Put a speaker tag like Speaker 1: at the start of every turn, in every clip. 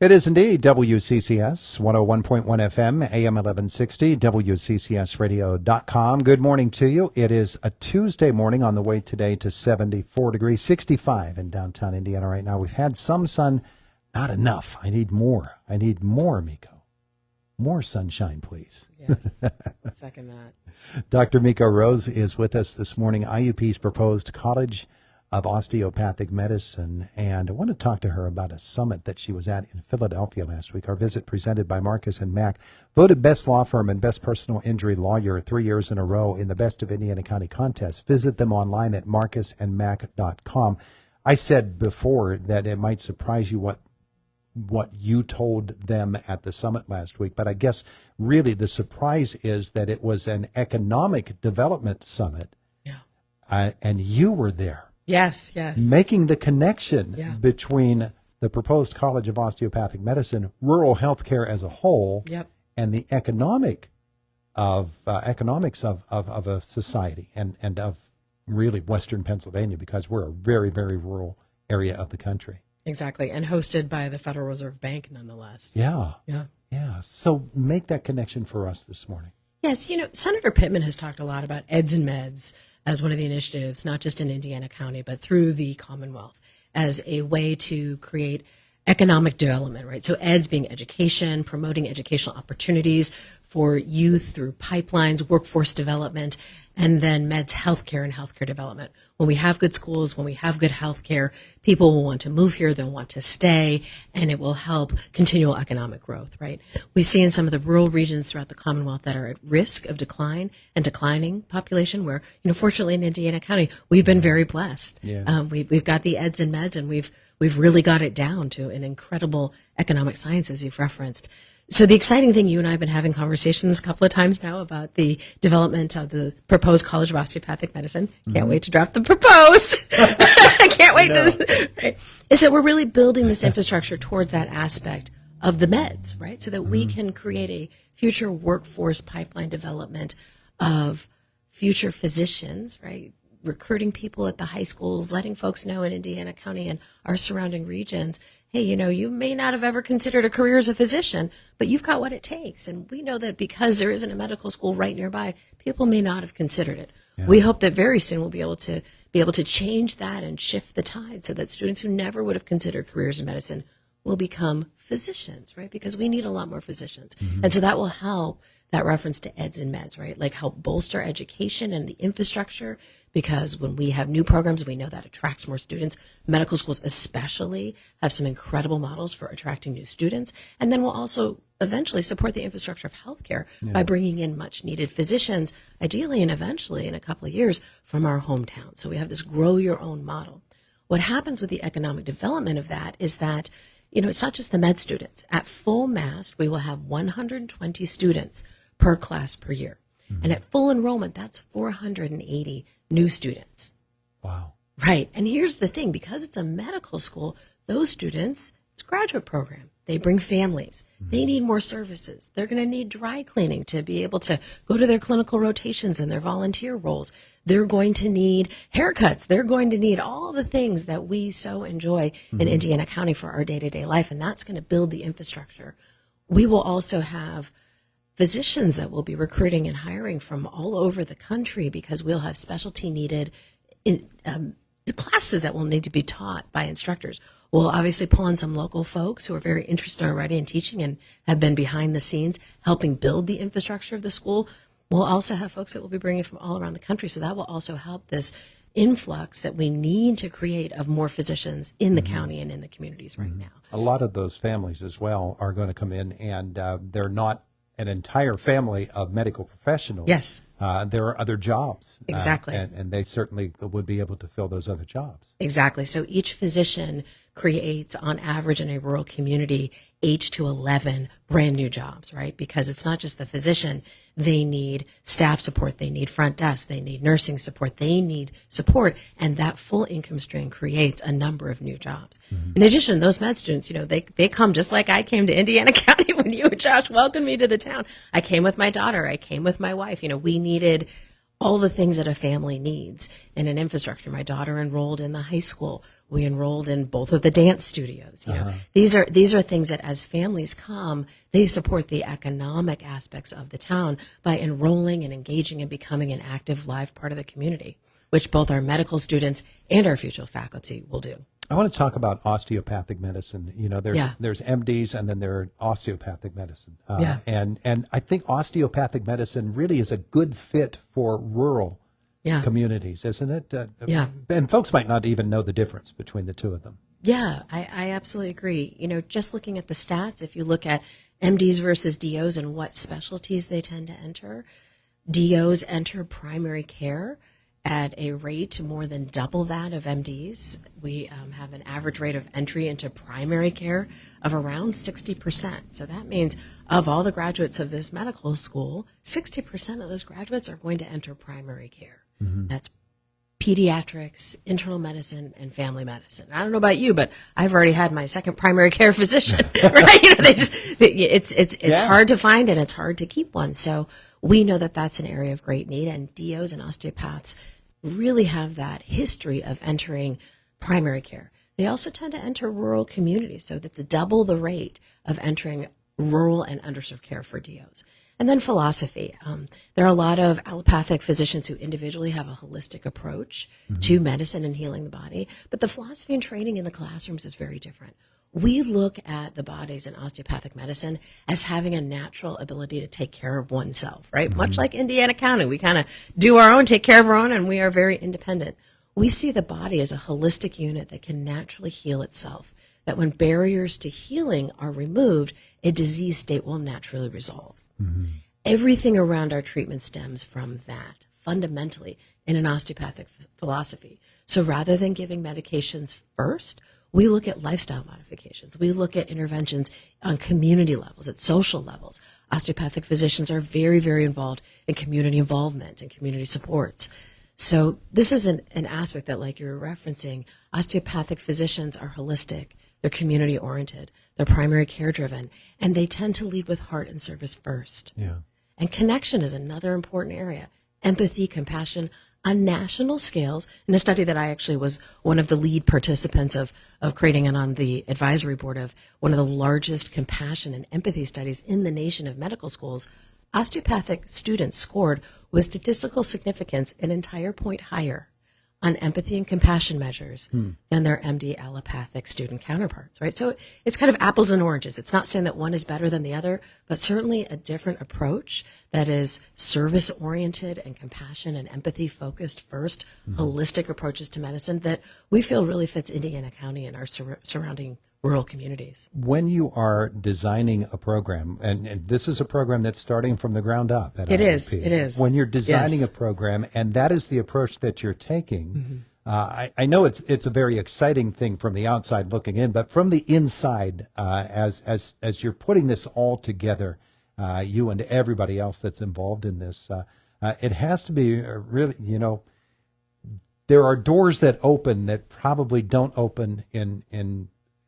Speaker 1: It is indeed WCCS 101.1 FM, AM 1160, WCCSradio.com. Good morning to you. It is a Tuesday morning on the way today to 74 degrees, 65 in downtown Indiana right now. We've had some sun, not enough. I need more. Miko. More sunshine, please.
Speaker 2: Yes, second that.
Speaker 1: Dr. Miko Rose is with us this morning, IUP's proposed College of Osteopathic Medicine, and I want to talk to her about a summit that she was at in Philadelphia last week. Our visit presented by Marcus and Mack, voted best law firm and best personal injury lawyer 3 years in a row in the Best of Indiana County contest. Visit them online at marcusandmack.com. I said before that it might surprise you what you told them at the summit last week, but I guess really the surprise is that it was an economic development summit, and you were there.
Speaker 2: Yes.
Speaker 1: Making the connection between the proposed College of Osteopathic Medicine, rural healthcare as a whole, and the economics of a society and of really Western Pennsylvania, because we're a very, very rural area of the country.
Speaker 2: Exactly, and hosted by the Federal Reserve Bank, nonetheless.
Speaker 1: Yeah. So make that connection for us this morning.
Speaker 2: Yes, Senator Pittman has talked a lot about EDS and MEDS as one of the initiatives, not just in Indiana County, but through the Commonwealth, as a way to create economic development, right? So EDS being education, promoting educational opportunities for youth through pipelines, workforce development, and then MEDS healthcare and healthcare development. When we have good schools, when we have good healthcare, people will want to move here, they'll want to stay, and it will help continual economic growth, right? We see in some of the rural regions throughout the Commonwealth that are at risk of decline and declining population where, fortunately in Indiana County, we've been very blessed. We've got the EDS and MEDS, and we've really got it down to an incredible economic science, as you've referenced. So the exciting thing, you and I have been having conversations a couple of times now about the development of the proposed College of Osteopathic Medicine. Can't wait to drop the proposed. I can't wait right? Is that we're really building this infrastructure towards that aspect of the meds, right? So that we can create a future workforce pipeline development of future physicians, right? Recruiting people at the high schools, letting folks know in Indiana County and our surrounding regions, hey, you may not have ever considered a career as a physician, but you've got what it takes. And we know that because there isn't a medical school right nearby, people may not have considered it. Yeah. We hope that very soon we'll be able to change that and shift the tide so that students who never would have considered careers in medicine will become physicians, right? Because we need a lot more physicians. And so that will help, that reference to EDS and MEDS, right? Like help bolster education and the infrastructure, because when we have new programs, we know that attracts more students. Medical schools especially have some incredible models for attracting new students. And then we'll also eventually support the infrastructure of healthcare by bringing in much needed physicians, ideally and eventually in a couple of years from our hometown. So we have this grow your own model. What happens with the economic development of that is that, it's not just the med students. At full mast, we will have 120 students per class per year. And at full enrollment, that's 480 new students.
Speaker 1: Wow.
Speaker 2: Right. And here's the thing, because it's a medical school, those students, it's a graduate program. They bring families. They need more services. They're going to need dry cleaning to be able to go to their clinical rotations and their volunteer roles. They're going to need haircuts. They're going to need all the things that we so enjoy in Indiana County for our day-to-day life. And that's going to build the infrastructure. We will also have physicians that will be recruiting and hiring from all over the country, because we'll have specialty needed classes that will need to be taught by instructors. We'll obviously pull in some local folks who are very interested already in teaching and have been behind the scenes helping build the infrastructure of the school. We'll also have folks that we'll be bringing from all around the country. So that will also help this influx that we need to create of more physicians in the county and in the communities right now.
Speaker 1: A lot of those families as well are going to come in, and they're not an entire family of medical professionals.
Speaker 2: Yes.
Speaker 1: There are other jobs.
Speaker 2: Exactly.
Speaker 1: And they certainly would be able to fill those other jobs.
Speaker 2: Exactly. So each physician creates, on average in a rural community, 8 to 11 brand new jobs, right? Because it's not just the physician. They need staff support. They need front desk. They need nursing support. They need support. And that full income stream creates a number of new jobs. In addition, those med students, they come just like I came to Indiana County when you, Josh, welcomed me to the town. I came with my daughter. I came with my wife. We needed all the things that a family needs in an infrastructure. My daughter enrolled in the high school. We enrolled in both of the dance studios. You know, these are things that as families come, they support the economic aspects of the town by enrolling and engaging and becoming an active, live part of the community, which both our medical students and our future faculty will do.
Speaker 1: I want to talk about osteopathic medicine. You know, there's MDs and then there's osteopathic medicine. And I think osteopathic medicine really is a good fit for rural communities, isn't it? And folks might not even know the difference between the two of them.
Speaker 2: Yeah, I absolutely agree. You know, just looking at the stats, if you look at MDs versus DOs and what specialties they tend to enter, DOs enter primary care at a rate more than double that of MDs. We have an average rate of entry into primary care of around 60%. So that means of all the graduates of this medical school, 60% of those graduates are going to enter primary care. That's pediatrics, internal medicine, and family medicine. I don't know about you, but I've already had my second primary care physician, right? You know, it's hard to find and it's hard to keep one. So we know that that's an area of great need, and DOs and osteopaths really have that history of entering primary care. They also tend to enter rural communities, so that's double the rate of entering rural and underserved care for DOs. And then philosophy. There are a lot of allopathic physicians who individually have a holistic approach to medicine and healing the body, but the philosophy and training in the classrooms is very different. We look at the bodies in osteopathic medicine as having a natural ability to take care of oneself, right? Much like Indiana County, we kind of do our own, take care of our own, and we are very independent. We see the body as a holistic unit that can naturally heal itself, that when barriers to healing are removed, a disease state will naturally resolve. Everything around our treatment stems from that, fundamentally, in an osteopathic philosophy. So rather than giving medications first, we look at lifestyle modifications. We look at interventions on community levels, at social levels. Osteopathic physicians are very, very involved in community involvement and community supports. So this is an aspect that, like you're referencing, osteopathic physicians are holistic. They're community-oriented. They're primary care-driven. And they tend to lead with heart and service first. And connection is another important area. Empathy, compassion, on national scales. In a study that I actually was one of the lead participants of creating and on the advisory board of one of the largest compassion and empathy studies in the nation of medical schools, osteopathic students scored with statistical significance an entire point higher on empathy and compassion measures than their MD allopathic student counterparts, right? So it's kind of apples and oranges. It's not saying that one is better than the other, but certainly a different approach that is service-oriented and compassion and empathy-focused first, holistic approaches to medicine that we feel really fits Indiana County and our surrounding rural communities.
Speaker 1: When you are designing a program, and this is a program that's starting from the ground up at
Speaker 2: It
Speaker 1: IOP.
Speaker 2: is.
Speaker 1: When you're designing a program, and that is the approach that you're taking, I know it's a very exciting thing from the outside looking in, but from the inside, as you're putting this all together, you and everybody else that's involved in this, it has to be really, you know, there are doors that open that probably don't open in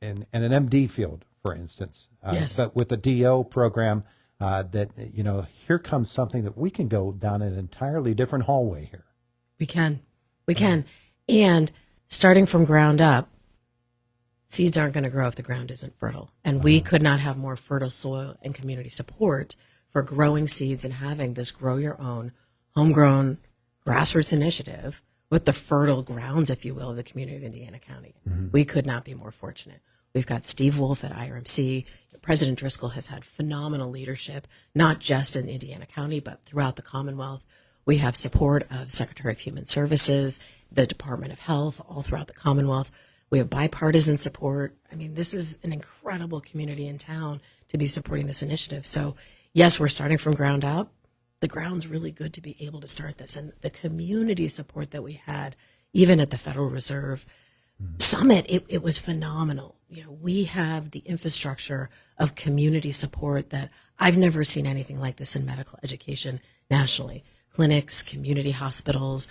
Speaker 1: an MD field, for instance. But with the DO program, that, you know, here comes something that we can go down an entirely different hallway here.
Speaker 2: We can. And starting from ground up, seeds aren't going to grow if the ground isn't fertile. And we could not have more fertile soil and community support for growing seeds and having this grow your own homegrown grassroots initiative with the fertile grounds, if you will, of the community of Indiana County. We could not be more fortunate. We've got Steve Wolf at IRMC. President Driscoll has had phenomenal leadership, not just in Indiana County, but throughout the Commonwealth. We have support of Secretary of Human Services, the Department of Health, all throughout the Commonwealth. We have bipartisan support. I mean, this is an incredible community in town to be supporting this initiative. So, yes, we're starting from ground up. The ground's really good to be able to start this. And the community support that we had, even at the Federal Reserve Summit, it was phenomenal. You know, we have the infrastructure of community support that I've never seen anything like this in medical education nationally. Clinics, community hospitals,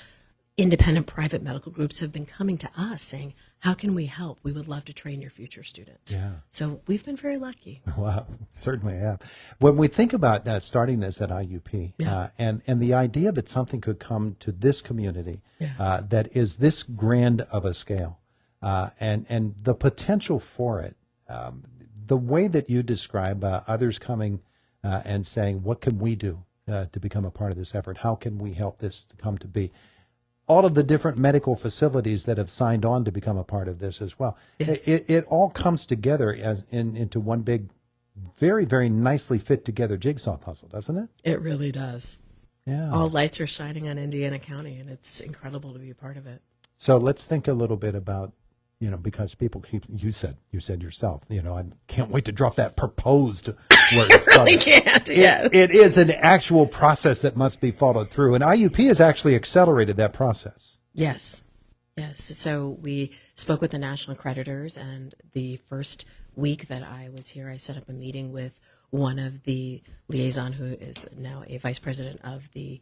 Speaker 2: independent private medical groups have been coming to us saying, how can we help? We would love to train your future students.
Speaker 1: Yeah.
Speaker 2: So we've been very lucky.
Speaker 1: Wow, certainly have. When we think about starting this at IUP, and the idea that something could come to this community that is this grand of a scale, and the potential for it, the way that you describe others coming and saying, what can we do to become a part of this effort? How can we help this come to be? All of the different medical facilities that have signed on to become a part of this as well.
Speaker 2: Yes.
Speaker 1: It all comes together into one big, very, very nicely fit together jigsaw puzzle, doesn't it?
Speaker 2: It really does.
Speaker 1: Yeah.
Speaker 2: All lights are shining on Indiana County, and it's incredible to be a part of it.
Speaker 1: So let's think a little bit about, because people keep, you said yourself, I can't wait to drop that proposed word.
Speaker 2: Really can't, yes.
Speaker 1: It is an actual process that must be followed through. And IUP has actually accelerated that process.
Speaker 2: Yes. So we spoke with the national accreditors, and the first week that I was here, I set up a meeting with one of the liaison who is now a vice president of the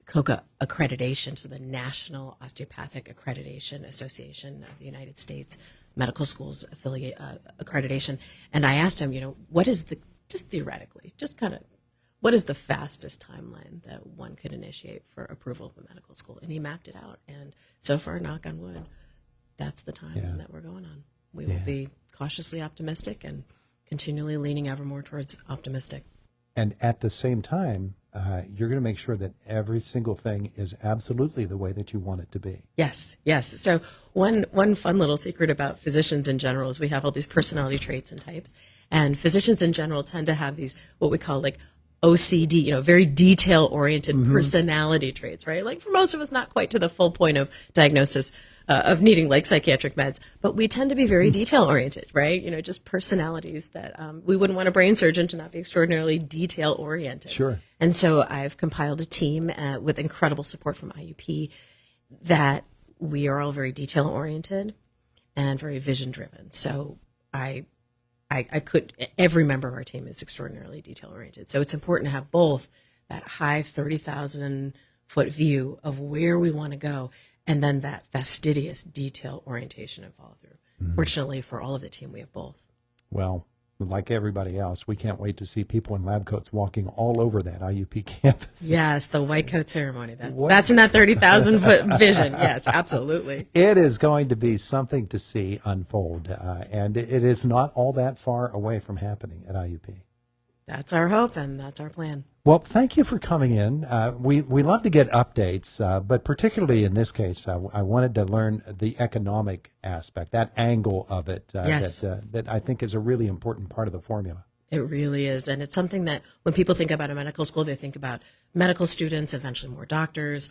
Speaker 2: COCA accreditation, so the National Osteopathic Accreditation Association of the United States Medical Schools affiliate accreditation. And I asked him, what is just theoretically, what is the fastest timeline that one could initiate for approval of a medical school? And he mapped it out. And so far, knock on wood, that's the time that we're going on. We will be cautiously optimistic and continually leaning ever more towards optimistic.
Speaker 1: And at the same time, you're going to make sure that every single thing is absolutely the way that you want it to be.
Speaker 2: Yes. So one fun little secret about physicians in general is we have all these personality traits and types. And physicians in general tend to have these, what we call like OCD, very detail-oriented personality traits, right? Like for most of us, not quite to the full point of diagnosis of needing like psychiatric meds, but we tend to be very detail-oriented, right? Just personalities that we wouldn't want a brain surgeon to not be extraordinarily detail-oriented.
Speaker 1: Sure.
Speaker 2: And so I've compiled a team with incredible support from IUP that we are all very detail-oriented and very vision-driven. So every member of our team is extraordinarily detail oriented. So it's important to have both that high 30,000 foot view of where we want to go and then that fastidious detail orientation and follow through. Fortunately for all of the team, we have both.
Speaker 1: Well, like everybody else, we can't wait to see people in lab coats walking all over that IUP campus.
Speaker 2: Yes, the white coat ceremony. That's in that 30,000 foot vision. Yes, absolutely.
Speaker 1: It is going to be something to see unfold, and it is not all that far away from happening at IUP.
Speaker 2: That's our hope, and that's our plan.
Speaker 1: Well, thank you for coming in. We love to get updates, but particularly in this case, I wanted to learn the economic aspect, that angle of it, that I think is a really important part of the formula.
Speaker 2: It really is. And it's something that when people think about a medical school, they think about medical students, eventually more doctors.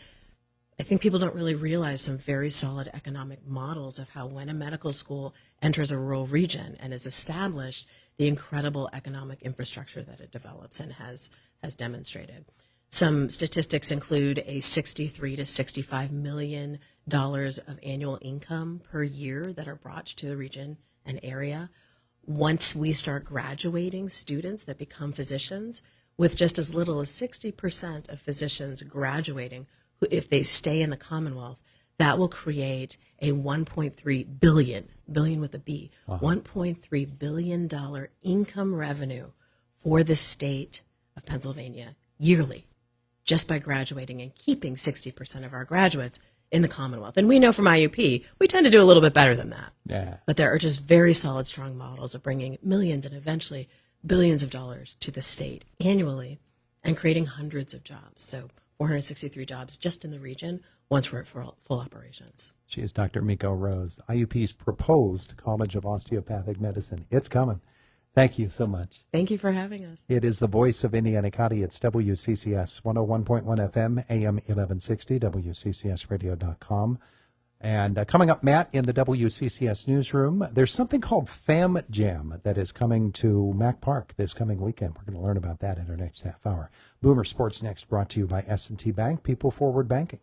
Speaker 2: I think people don't really realize some very solid economic models of how when a medical school enters a rural region and is established, the incredible economic infrastructure that it develops and has demonstrated. Some statistics include a $63 to $65 million of annual income per year that are brought to the region and area. Once we start graduating students that become physicians, with just as little as 60% of physicians graduating, if they stay in the Commonwealth, that will create a $1.3 billion with a B, $1.3 billion income revenue for the state of Pennsylvania yearly, just by graduating and keeping 60% of our graduates in the Commonwealth. And we know from IUP, we tend to do a little bit better than that.
Speaker 1: Yeah.
Speaker 2: But there are just very solid, strong models of bringing millions and eventually billions of dollars to the state annually and creating hundreds of jobs. So 463 jobs just in the region once we're at full operations.
Speaker 1: She is Dr. Miko Rose, IUP's proposed College of Osteopathic Medicine. It's coming. Thank you so much.
Speaker 2: Thank you for having us.
Speaker 1: It is the voice of Indiana County. It's WCCS 101.1 FM, AM 1160, WCCSradio.com. And coming up, Matt, in the WCCS newsroom, there's something called Fam Jam that is coming to Mack Park this coming weekend. We're going to learn about that in our next half hour. Boomer Sports Next, brought to you by S&T Bank, People Forward Banking.